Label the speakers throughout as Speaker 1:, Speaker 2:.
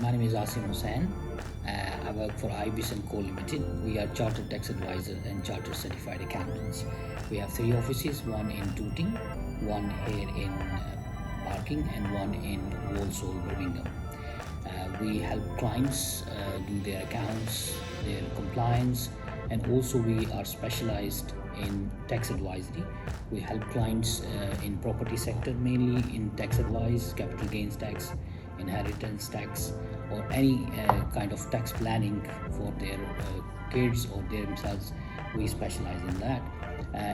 Speaker 1: My name is Asim Hussain. I work for IBIS & Co Limited. We are chartered tax advisors and chartered certified accountants. We have 3 offices, one in Tooting, one here in Barking, and one in Walsall, Birmingham. We help clients do their accounts, their compliance, and also we are specialized in tax advisory. We help clients in property sector, mainly in tax advice, capital gains tax, inheritance tax, or any kind of tax planning for their kids or themselves. We specialize in that.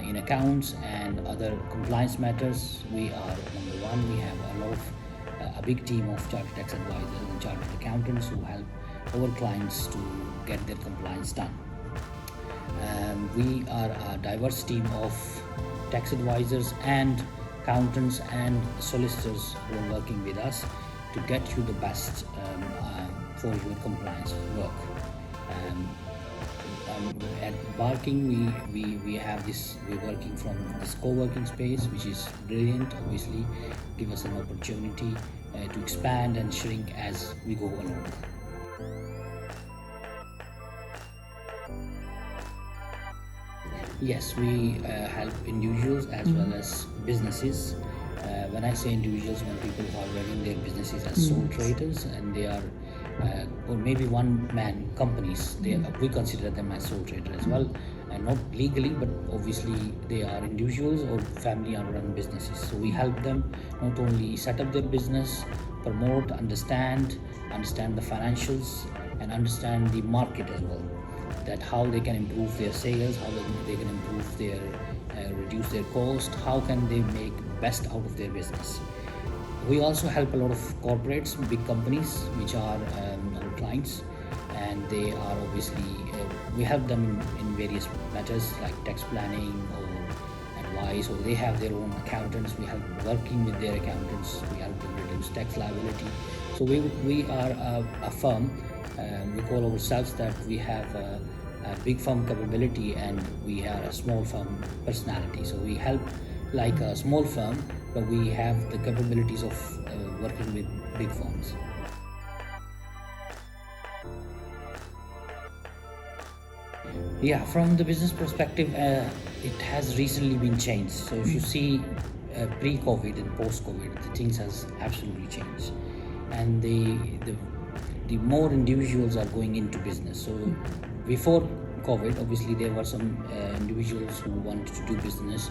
Speaker 1: In accounts and other compliance matters, we are number one. We have a big team of chartered tax advisors and chartered accountants who help our clients to get their compliance done. We are a diverse team of tax advisors and accountants and solicitors who are working with us to get you the best for your compliance work. At Barking, we have this. We're working from this co-working space, which is brilliant. Obviously, give us an opportunity to expand and shrink as we go along. Yes, we help individuals as well as businesses. When I say individuals, when people are running their businesses as sole traders and they are, or maybe one-man companies, we consider them as sole trader as well, and not legally, but obviously they are individuals or family-run businesses. So we help them not only set up their business, promote, understand the financials, and understand the market as well. That how they can improve their sales, how they can improve their reduce their cost, how can they make best out of their business. We also help a lot of corporates, big companies, which are our clients, and they are obviously we help them in various matters like tax planning or advice, or they have their own accountants. We help working with their accountants. We help them reduce tax liability. So we are a firm. We call ourselves that we have a big firm capability and we are a small firm personality. So we help like a small firm, but we have the capabilities of working with big firms. Yeah, from the business perspective, it has recently been changed. So if you see pre-COVID and post-COVID, the things has absolutely changed, and the more individuals are going into business. So before COVID, obviously there were some individuals who wanted to do business,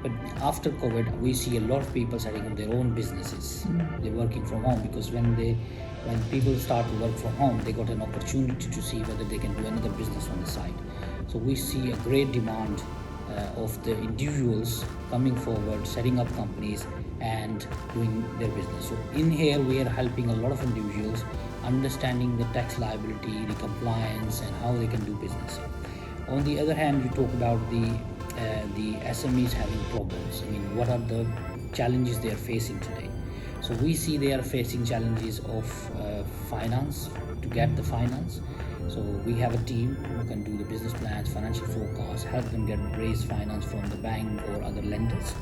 Speaker 1: but after COVID, we see a lot of people setting up their own businesses. They're working from home because when people start to work from home, they got an opportunity to see whether they can do another business on the side. So we see a great demand of the individuals coming forward, setting up companies and doing their business. So in here, we are helping a lot of individuals understanding the tax liability, the compliance, and how they can do business. On the other hand, you talk about the SMEs having problems. I mean, what are the challenges they are facing today? So we see they are facing challenges of finance, to get the finance. So we have a team who can do the business plans, financial forecasts, help them raise finance from the bank or other lenders.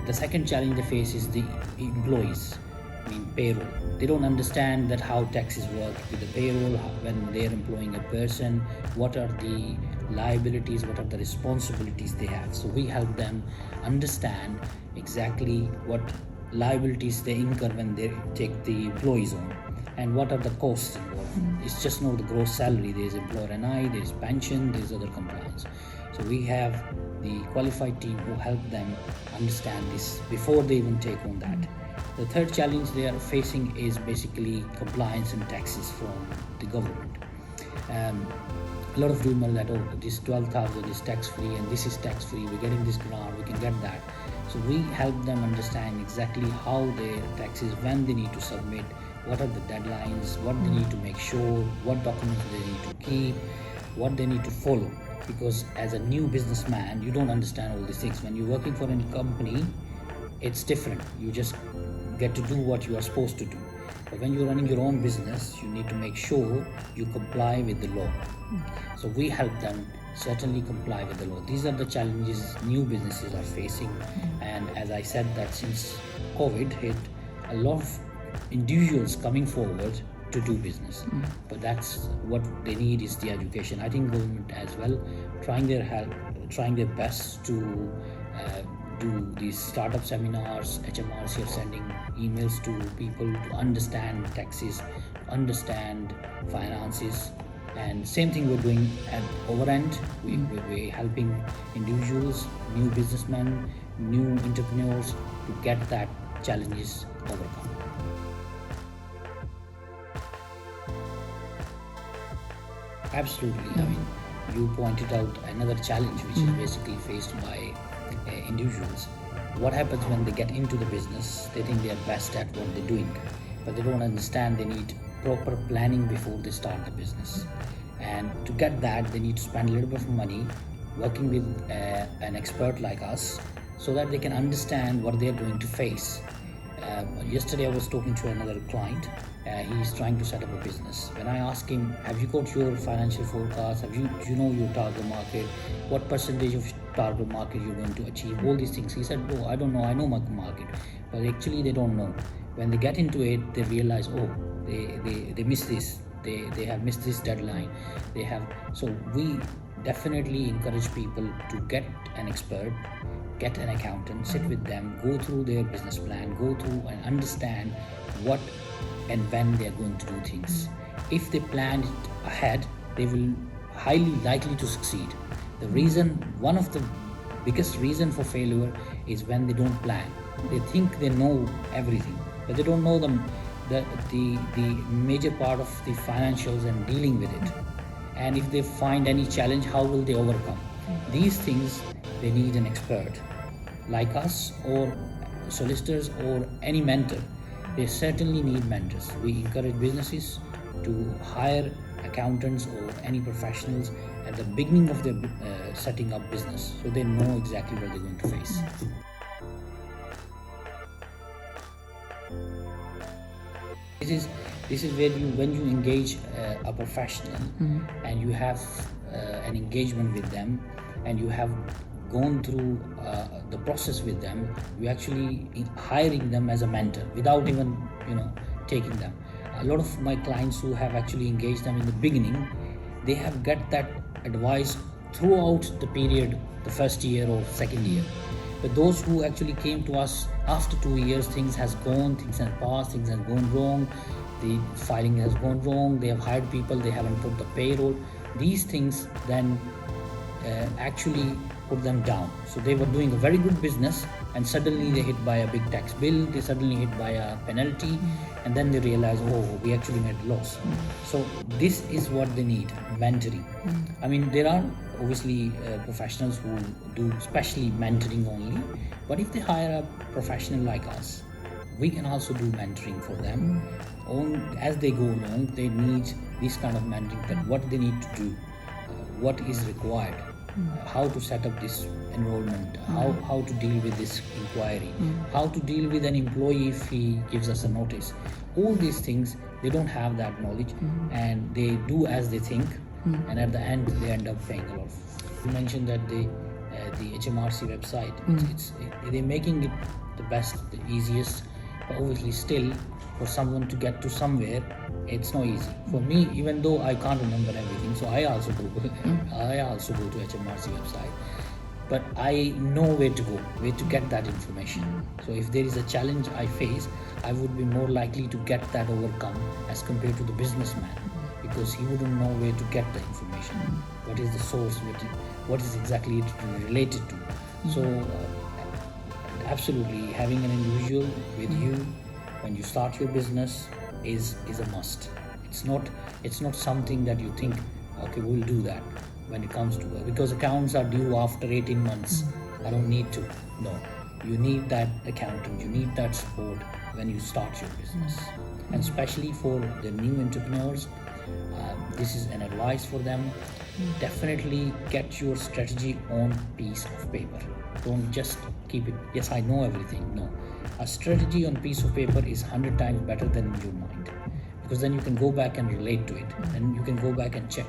Speaker 1: The second challenge they face is the employees. I mean, payroll. They don't understand that how taxes work with the payroll, when they're employing a person, what are the liabilities, what are the responsibilities they have. So we help them understand exactly what liabilities they incur when they take the employees on, and what are the costs involved. It's just not the gross salary. There's employer NI, there's pension, there's other compliance. So we have the qualified team who help them understand this before they even take on that. The third challenge they are facing is basically compliance and taxes from the government. A lot of rumor that, oh, this 12,000 is tax-free and this is tax-free, we're getting this grant, we can get that. So we help them understand exactly how their taxes, when they need to submit, what are the deadlines, what they need to make sure, what documents they need to keep, what they need to follow. Because as a new businessman, you don't understand all these things. When you're working for a company, it's different. You just get to do what you are supposed to do. But when you're running your own business, you need to make sure you comply with the law. So we help them certainly comply with the law. These are the challenges new businesses are facing. And as I said, that since COVID hit, a lot of individuals coming forward to do business. But that's what they need is the education. I think government as well trying their best to do these startup seminars. HMRC are sending emails to people to understand taxes, to understand finances. And same thing we're doing at our end. We're helping individuals, new businessmen, new entrepreneurs to get that challenges overcome. Absolutely. I mean, you pointed out another challenge which is basically faced by individuals. What happens when they get into the business? They think they are best at what they're doing, but they don't understand they need proper planning before they start the business. And to get that, they need to spend a little bit of money working with an expert like us so that they can understand what they're going to face. Yesterday I was talking to another client. He's trying to set up a business. When I asked him, have you got your financial forecast? Do you know your target market? What percentage of target market you're going to achieve? All these things. He said, oh, I don't know. I know my market. But actually they don't know. When they get into it, they realize, oh, they missed this. They have missed this deadline. So we definitely encourage people to get an expert, get an accountant, sit with them, go through their business plan, go through and understand what and when they are going to do things. If they plan it ahead, they will highly likely to succeed. One of the biggest reason for failure is when they don't plan. They think they know everything, but they don't know the major part of the financials and dealing with it. And if they find any challenge, how will they overcome? These things, they need an expert like us or solicitors or any mentor. They certainly need mentors. We encourage businesses to hire accountants or any professionals at the beginning of their setting up business, so they know exactly what they're going to face. This is where when you engage a professional and you have an engagement with them and you have gone through the process with them, you actually hiring them as a mentor without even taking them. A lot of my clients who have actually engaged them in the beginning, they have got that advice throughout the period, the first year or second year. But those who actually came to us after 2 years, things has passed, things have gone wrong, the filing has gone wrong, they have hired people, they haven't put the payroll. These things then actually put them down. So they were doing a very good business and suddenly they hit by a big tax bill, they suddenly hit by a penalty, and then they realize, oh, we actually made loss. So this is what they need, mentoring. I mean, there are obviously professionals who do especially mentoring only, but if they hire a professional like us, we can also do mentoring for them. As they go along, they need this kind of mentoring, that what they need to do, what is required, how to set up this enrollment, how to deal with this inquiry, how to deal with an employee if he gives us a notice. All these things, they don't have that knowledge, and they do as they think, and at the end they end up paying a lot. You mentioned that the HMRC website, they're making it the best, the easiest, but obviously still for someone to get to somewhere, it's not easy. For me, even though I can't remember everything, so I also go to HMRC website, but I know where to get that information. So if there is a challenge I face, I would be more likely to get that overcome as compared to the businessman, because he wouldn't know where to get the information. What is the source? What is exactly it related to? So absolutely, having an individual with you when you start your business is a must. It's not something that you think, okay, we'll do that when it comes to it, because accounts are due after 18 months. I don't need to. No, you need that accountant, you need that support when you start your business. And especially for the new entrepreneurs, this is an advice for them. Definitely get your strategy on piece of paper. Don't just keep it, yes, I know everything. No, a strategy on piece of paper is 100 times better than in your mind, because then you can go back and relate to it, and you can go back and check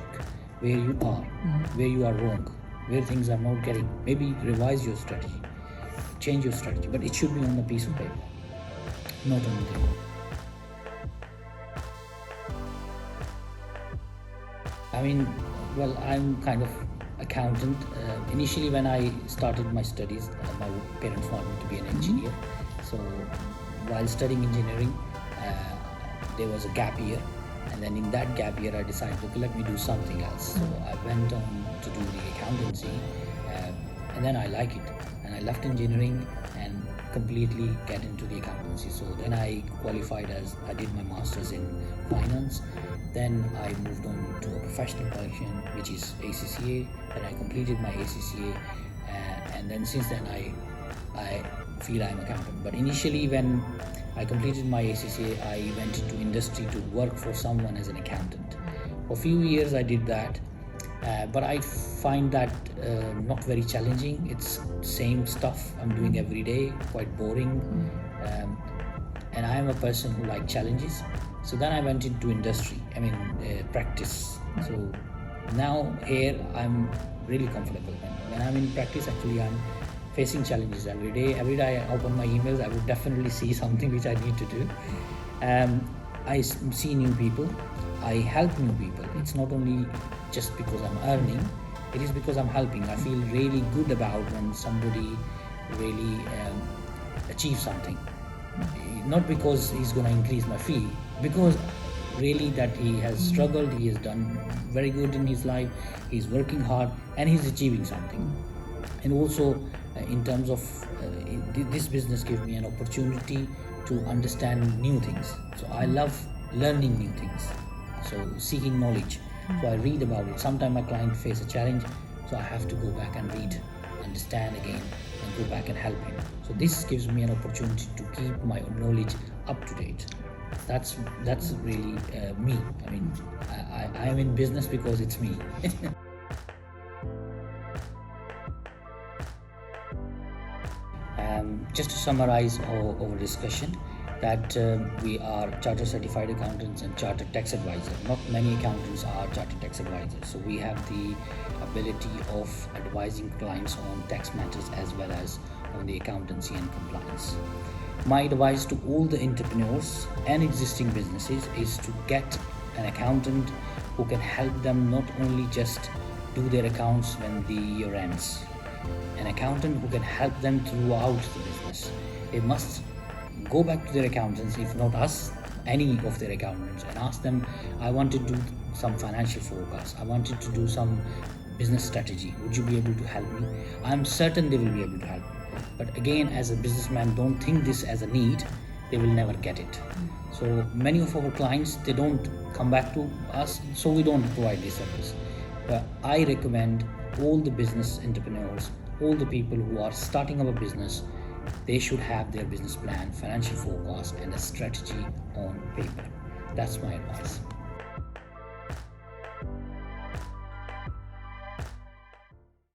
Speaker 1: where you are, where you are wrong, where things are not getting. Maybe revise your strategy, change your strategy, but it should be on a piece of paper, not on the table. I mean, well, I'm kind of accountant. Initially, when I started my studies, my parents wanted me to be an engineer. So, while studying engineering, there was a gap year, and then in that gap year, I decided, okay, let me do something else. So I went on to do the accountancy, and then I like it, and I left engineering and completely get into the accountancy. So then I qualified as I did my masters in finance. Then I moved on to a professional qualification, which is ACCA. Then I completed my ACCA, and then since then I feel I'm accountant. But initially, when I completed my ACCA, I went into industry to work for someone as an accountant. For a few years, I did that, but I find that not very challenging. It's same stuff I'm doing every day, quite boring, and I am a person who likes challenges. So then I went into industry, practice. So now here I'm really comfortable. When I'm in practice, actually I'm facing challenges every day. Every day I open my emails, I would definitely see something which I need to do. I see new people, I help new people. It's not only just because I'm earning, it is because I'm helping. I feel really good about when somebody really achieves something. Not because he's going to increase my fee, because really that he has struggled, he has done very good in his life, he's working hard and he's achieving something. And also in terms of this business gives me an opportunity to understand new things. So I love learning new things, so seeking knowledge. So I read about it. Sometimes my client face a challenge, so I have to go back and read, understand again, and go back and help him. So this gives me an opportunity to keep my knowledge up to date. That's really me. I am in business because it's me. Just to summarize our discussion, that we are chartered certified accountants and chartered tax advisor. Not many accountants are chartered tax advisors, so we have the ability of advising clients on tax matters as well as on the accountancy and compliance. My advice to all the entrepreneurs and existing businesses is to get an accountant who can help them not only just do their accounts when the year ends, an accountant who can help them throughout the business. They must go back to their accountants, if not us, any of their accountants, and ask them, I want to do some financial forecast, I wanted to do some business strategy, would you be able to help me? I'm certain they will be able to help me. But again, as a businessman, don't think this as a need, they will never get it. So many of our clients, they don't come back to us, so we don't provide this service. But I recommend all the business entrepreneurs, all the people who are starting up a business, they should have their business plan, financial forecast, and a strategy on paper. That's my advice.